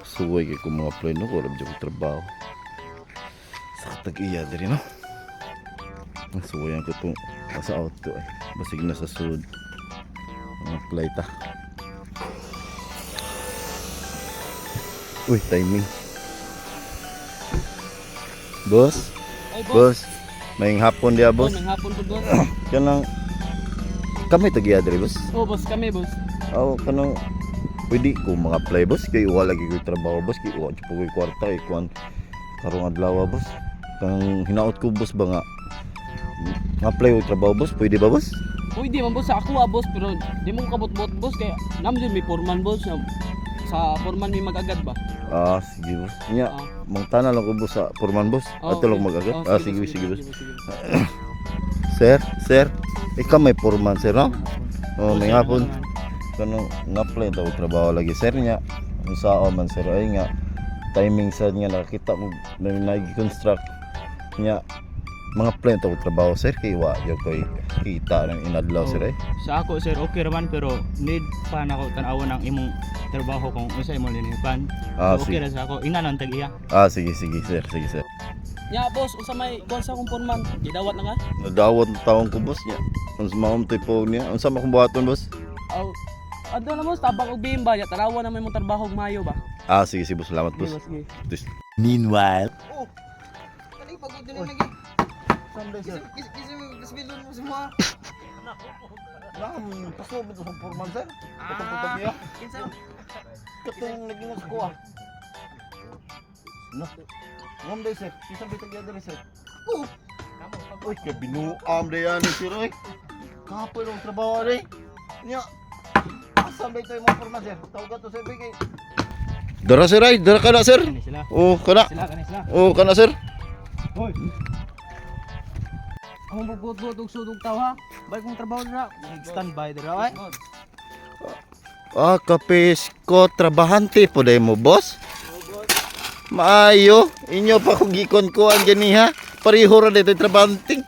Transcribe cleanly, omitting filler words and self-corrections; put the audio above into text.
Suway kay ko mga play no, wala dyan ko trabaho. Sa tag-iya diri no. Ang suwayan ko itong sa auto ay. Basig na sa sud. Mga play ta. Uy, timing. Boss? Ay, Boss, may hapon dia boss. Nang hapon po, boss. Kanang kami tag-iya diri boss. Oh, boss, kami, boss. Aw kanang pwede ko mga play boss kay wala lagi ko trabaho boss kay wa po ko kwarta kay kuan karong adlaw boss. Kang hinaot ko boss ba nga apply o trabaho boss, pwede ba boss? Uy, di man, boss, sa ako, boss, pero di mo kabot-bot, boss, kaya naman may foreman, boss. Sa foreman may mag-agad ba? Ah, sige boss. Nya, Ah. mangtana lang ko boss sa foreman boss. Oh, Ato lang okay. mag-agad. Oh, Ah, sige, sige boss. sige. Sir, ikaw may foreman sir, no? Oh, may sir, hapon. naman. Kanang nga-apply daw trabaho lagi sir nya. Unsa man sir ay nga timing sa nga nakita ko na nag-construct nya mga plan to trabaho sir kay wa yo koy kita ng inadlaw Oh, sir eh. Sa ako sir okay raman pero need pa na ako tan-awon ang imong trabaho kung unsa imong linipan. Ah, So, okay sige. ra sa ako ina nang tag-iya. Ah, sige sir, sige sir. Nya, boss, unsa may kuan sa akong foreman? Gidawat na nga? Nadawat ng taong ko boss niya. Unsa maom typo niya? Unsa man kong buhaton boss? Aw, adto na, boss, tabang og bimba, ya tanawa na may mong trabaho og mayo ba? Ah, sige boss, salamat Sige, boss. boss, sige. This- Meanwhile, Oh, kani pagod din lagi. Sunday sir. Kasbilon mo semua. Nakam paso bito sa formal sir. Ah, kinsa? Katong naging sa kuha. No. Ngam day sir. Isa bito gyud diri sir. Oh, Uy, kay binuam day ani sir oy. Kapoy ng trabaho day. Nya. Asa day tayo mga formal sir? Tawag to sir kay. Dara sir ay, dara kana sir. Kani sila. Oh, kana. Sila. Oh, kana sir. Hoy. ako magbot-bot og sudog taw ha. Bay kong trabaho na. Standby dira ay. Ah, kapesko trabahante po day mo, boss. Maayo, inyo pa kung gikon ko ang ganiha. Pareho ra dito trabahanting.